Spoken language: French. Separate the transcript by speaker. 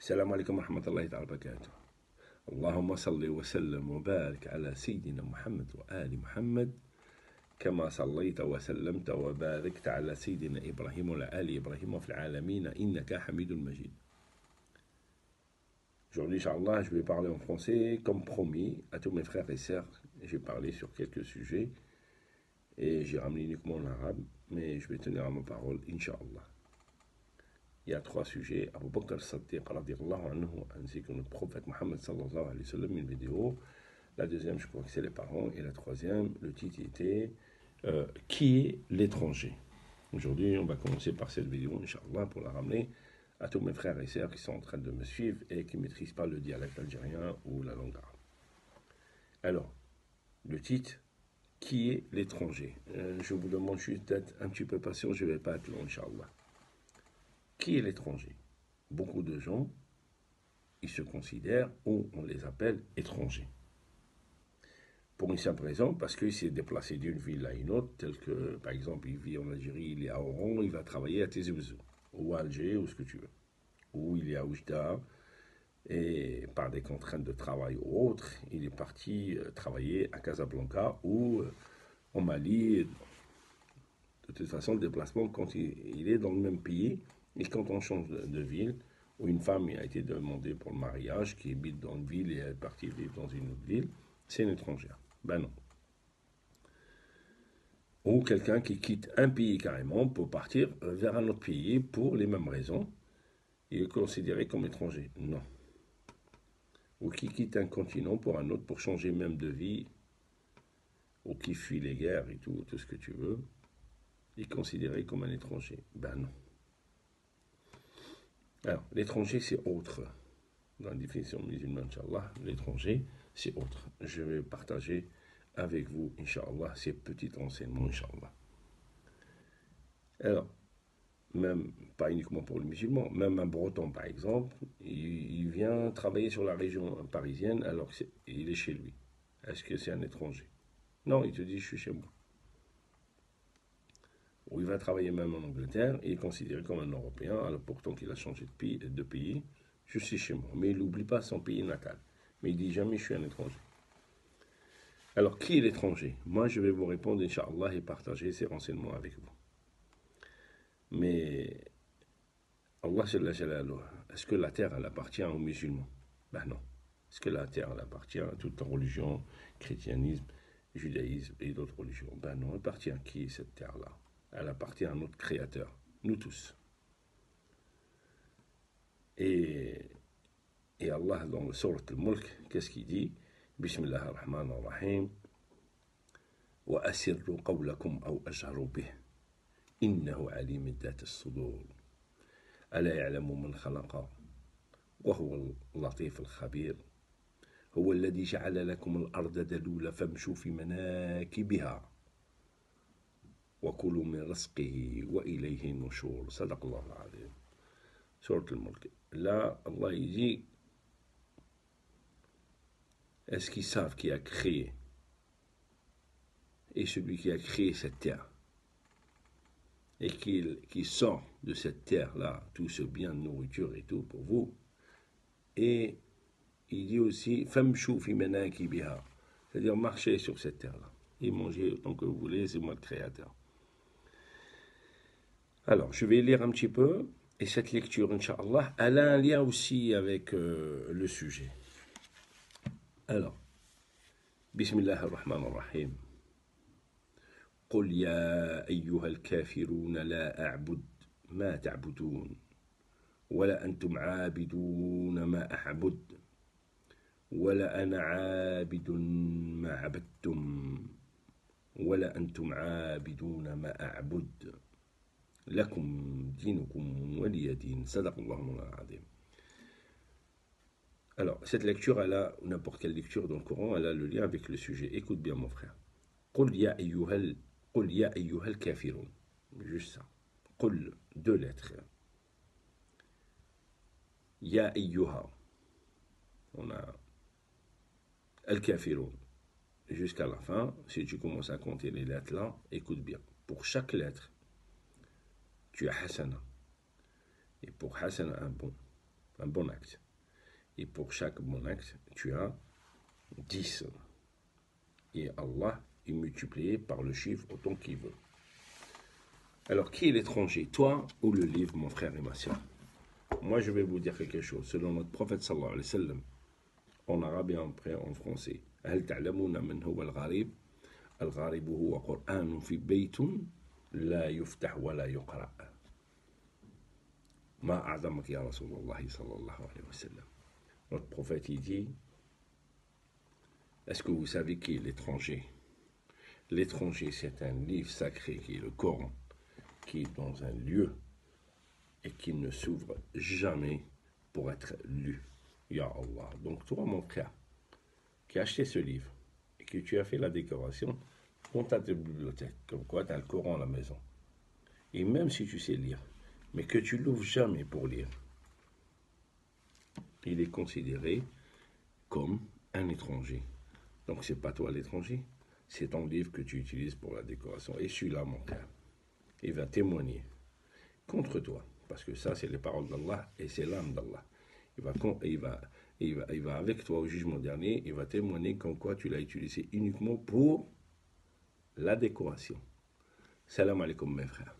Speaker 1: السلام عليكم ورحمة الله تعالى وبركاته. اللهم صل وسلم وبارك على سيدنا محمد وآل محمد كما صليت وسلمت وباركت على سيدنا إبراهيم وعلى آل إبراهيم في العالمين إنك حميد مجيد. Aujourd'hui, Inch'Allah, je vais parler en français, comme promis, à tous mes frères et sœurs. J'ai parlé sur quelques sujets et j'ai ramené uniquement l'arabe, mais je vais tenir à ma parole, Inch'Allah. Il y a trois sujets. Abu Bakr as-Siddiq radiallahu anhu, ainsi que le prophète Mohammed sallallahu alayhi wa sallam, une vidéo. La deuxième, je crois que c'est les parents. Et la troisième, le titre était Qui est l'étranger? Aujourd'hui, on va commencer par cette vidéo, Inch'Allah, pour la ramener à tous mes frères et sœurs qui sont en train de me suivre et qui ne maîtrisent pas le dialecte algérien ou la langue arabe. Alors, le titre, Qui est l'étranger? Je vous demande juste d'être un petit peu patient, je ne vais pas être long, Inch'Allah. Qui est l'étranger? Beaucoup de gens, ils se considèrent ou on les appelle étrangers. Pour une simple raison, parce qu'il s'est déplacé d'une ville à une autre, tel que, par exemple, il vit en Algérie, il est à Oran, il va travailler à Tizi Ouzou, ou à Alger, ou ce que tu veux. Ou il est à Oujda, et par des contraintes de travail ou autres, il est parti travailler à Casablanca ou au Mali. De toute façon, le déplacement, quand il est dans le même pays, et quand on change de ville, où une femme a été demandée pour le mariage, qui habite dans une ville et elle est partie vivre dans une autre ville, c'est une étrangère. Ben non. Ou quelqu'un qui quitte un pays carrément pour partir vers un autre pays pour les mêmes raisons, il est considéré comme étranger. Non. Ou qui quitte un continent pour un autre pour changer même de vie, ou qui fuit les guerres et tout ce que tu veux, il est considéré comme un étranger. Ben non. Alors, l'étranger, c'est autre. Dans la définition musulmane, Inch'Allah, l'étranger, c'est autre. Je vais partager avec vous, Inch'Allah, ces petits renseignements, Inch'Allah. Alors, même, pas uniquement pour les musulmans, même un breton, par exemple, il vient travailler sur la région parisienne alors qu'il est chez lui. Est-ce que c'est un étranger? Non, il te dit, je suis chez moi. Ou il va travailler même en Angleterre et est considéré comme un Européen, alors pourtant qu'il a changé de pays, je suis chez moi. Mais il n'oublie pas son pays natal. Mais il dit jamais je suis un étranger. Alors, qui est l'étranger? Moi, je vais vous répondre, Inch'Allah, et partager ces renseignements avec vous. Mais, Allah Jalla Jalaluhu, est-ce que la terre, elle appartient aux musulmans? Ben non. Est-ce que la terre, elle appartient à toute religion, chrétianisme, judaïsme et d'autres religions? Ben non, elle appartient à qui cette terre-là? Elle appartient à notre Créateur, nous tous. Et Allah, dans le Sourate Al-Mulk, qu'est-ce qu'il dit? Bismillah ar-Rahman ar-Rahim. Wa asirru qawlakum aw ajharu bih. Innahu alim dhat as-sudur. Ala ya'lamu man khalaqa. Wa huwa al-latif al-khabir. هو الذي جعل لكم الأرض ذلولا فامشوا في مناكبها وكلوا من رزقه وإليه النشور. صدق الله العظيم. Sourate Al-Mulk. Là, Allah il dit, est-ce qu'ils savent qui a créé? Et celui qui a créé cette terre, et qui sort de cette terre-là tout ce bien de nourriture et tout pour vous. Et il dit aussi, famchou fi manakibiha, c'est-à-dire marcher sur cette terre-là, et manger autant que vous voulez, c'est moi le créateur. Alors, je vais lire un petit peu, et cette lecture, Inch'Allah, elle a un lien aussi avec le sujet. Alors, Bismillah ar-Rahman ar-Rahim. قل يا أيها الكافرون لا أعبد ما تعبدون ولا أنتم عابدون ما أعبد ولا أنا عابد ما عبدتم ولا أنتم عابدون ما أعبد لكم دينكم ولي دين. صدق الله العظيم. Alors, cette lecture, elle a, n'importe quelle lecture dans le Coran, elle a le lien avec le sujet. Écoute bien, mon frère. قل يا أيها الكافرون. Juste ça. قل, deux lettres. يا أيها. On a الكافرون. Jusqu'à la fin, si tu commences à compter les lettres là, écoute bien. Pour chaque lettre, tu as hasana. Et pour hasana, un bon. un bon acte. Et pour chaque bon acte, tu as 10. Et Allah est multiplié par le chiffre autant qu'il veut. Alors, qui est l'étranger, toi ou le livre, mon frère et ma soeur? Moi, je vais vous dire quelque chose. Selon notre prophète sallallahu alayhi wa sallam, en arabe et après en français. هل تعلمون من هو الغريب؟ الغريب هو قرآن في بيت لا يفتح ولا يقرأ. ما أعظمك يا رسول الله صلى الله عليه وسلم. Notre prophète, il dit, est-ce que vous savez qui est l'étranger? L'étranger, c'est un livre sacré qui est le Coran, qui est dans un lieu et qui ne s'ouvre jamais pour être lu. Ya Allah. Donc toi, mon frère, qui a acheté ce livre et que tu as fait la décoration, prends ta bibliothèque, comme quoi tu as le Coran à la maison. Et même si tu sais lire, mais que tu l'ouvres jamais pour lire, il est considéré comme un étranger. Donc c'est pas toi l'étranger, c'est ton livre que tu utilises pour la décoration. Et celui-là, mon frère, il va témoigner contre toi, parce que ça, c'est les paroles d'Allah et c'est l'âme d'Allah. Il va avec toi au jugement dernier, il va témoigner comme quoi tu l'as utilisé uniquement pour la décoration. Salam alaikum mes frères.